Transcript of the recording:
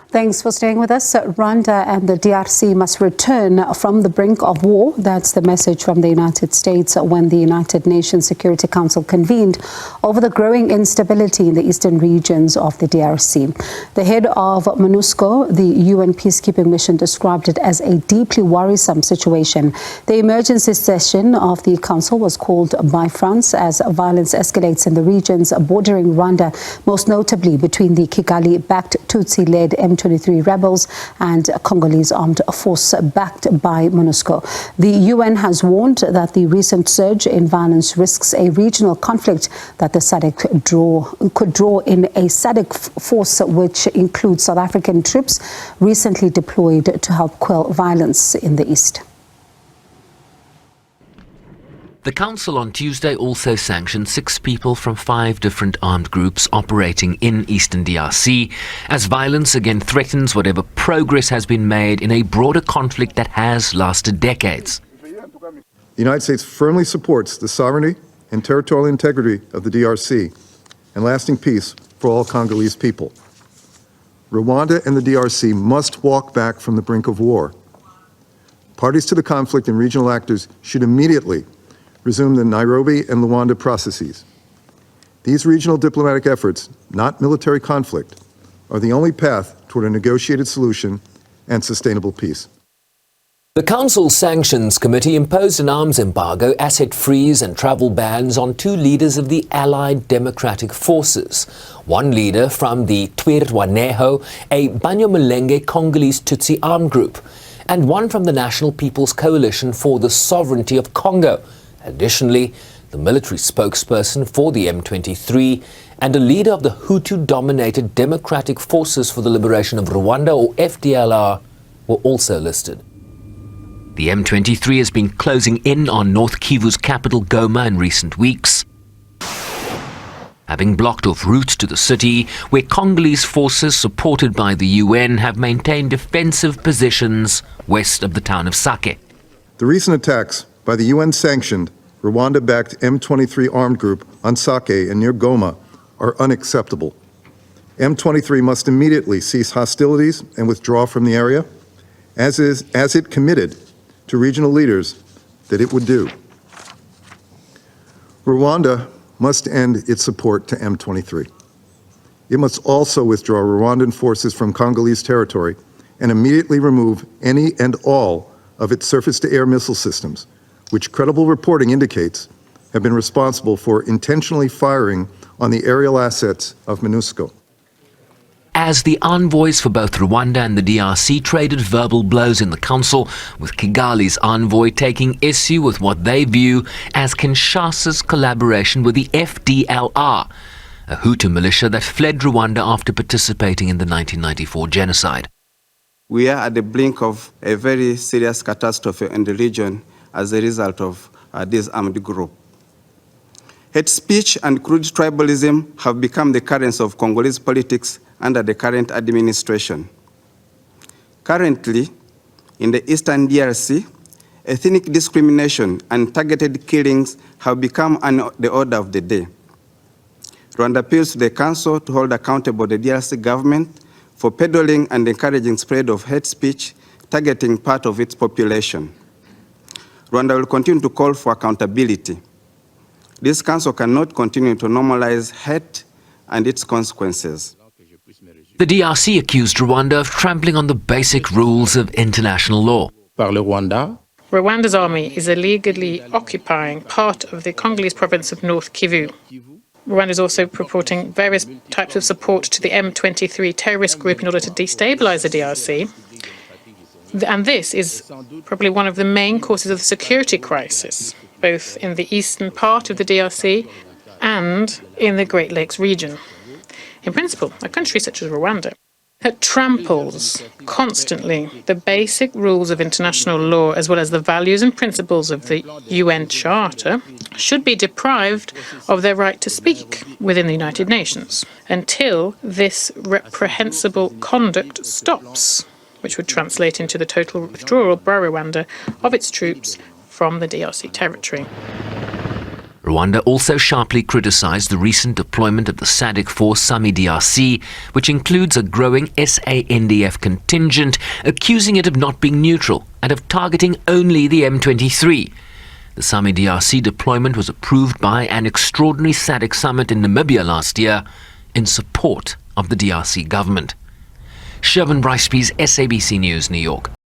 Thanks for staying with us. Rwanda and the DRC must return from the brink of war. That's the message from the United States when the United Nations Security Council convened over the growing instability in the eastern regions of the DRC. The head of MONUSCO, the UN Peacekeeping Mission, described it as a deeply worrisome situation. The emergency session of the council was called by France as violence escalates in the regions bordering Rwanda, most notably between the Kigali-backed Tutsi-led M23 rebels and Congolese armed force backed by MONUSCO. The UN has warned that the recent surge in violence risks a regional conflict that the SADC could draw in a SADC force which includes South African troops recently deployed to help quell violence in the east. The Council on Tuesday also sanctioned 6 people from 5 different armed groups operating in eastern DRC, as violence again threatens whatever progress has been made in a broader conflict that has lasted decades. The United States firmly supports the sovereignty and territorial integrity of the DRC and lasting peace for all Congolese people. Rwanda and the DRC must walk back from the brink of war. Parties to the conflict and regional actors should immediately resume the Nairobi and Luanda processes. These regional diplomatic efforts, not military conflict, are the only path toward a negotiated solution and sustainable peace. The Council Sanctions Committee imposed an arms embargo, asset freeze and travel bans on 2 leaders of the Allied Democratic Forces. One leader from the Twirwaneho, a Banyamulenge Congolese Tutsi armed group, and one from the National People's Coalition for the Sovereignty of Congo. Additionally, the military spokesperson for the M23 and a leader of the Hutu-dominated Democratic Forces for the Liberation of Rwanda, or FDLR, were also listed. The M23 has been closing in on North Kivu's capital Goma in recent weeks, having blocked off routes to the city, where Congolese forces supported by the UN have maintained defensive positions west of the town of Sake. The recent attacks by the UN-sanctioned Rwanda-backed M23 armed group on Sake and near Goma are unacceptable. M23 must immediately cease hostilities and withdraw from the area, as it committed to regional leaders that it would do. Rwanda must end its support to M23. It must also withdraw Rwandan forces from Congolese territory and immediately remove any and all of its surface-to-air missile systems, which credible reporting indicates have been responsible for intentionally firing on the aerial assets of MONUSCO. As the envoys for both Rwanda and the DRC traded verbal blows in the Council, with Kigali's envoy taking issue with what they view as Kinshasa's collaboration with the FDLR, a Hutu militia that fled Rwanda after participating in the 1994 genocide. We are at the brink of a very serious catastrophe in the region as a result of this armed group. Hate speech and crude tribalism have become the currents of Congolese politics under the current administration. Currently, in the eastern DRC, ethnic discrimination and targeted killings have become the order of the day. Rwanda appeals to the Council to hold accountable the DRC government for peddling and encouraging spread of hate speech targeting part of its population. Rwanda will continue to call for accountability. This Council cannot continue to normalize hate and its consequences. The DRC accused Rwanda of trampling on the basic rules of international law. Rwanda's army is illegally occupying part of the Congolese province of North Kivu. Rwanda is also purporting various types of support to the M23 terrorist group in order to destabilize the DRC. And this is probably one of the main causes of the security crisis, both in the eastern part of the DRC and in the Great Lakes region. In principle, a country such as Rwanda that tramples constantly the basic rules of international law as well as the values and principles of the UN Charter should be deprived of their right to speak within the United Nations until this reprehensible conduct stops, which would translate into the total withdrawal by Rwanda of its troops from the DRC territory. Rwanda also sharply criticized the recent deployment of the SADC force SAMI DRC, which includes a growing SANDF contingent, accusing it of not being neutral and of targeting only the M23. The SAMI DRC deployment was approved by an extraordinary SADC summit in Namibia last year in support of the DRC government. Sherman Bryce-Pease, SABC News, New York.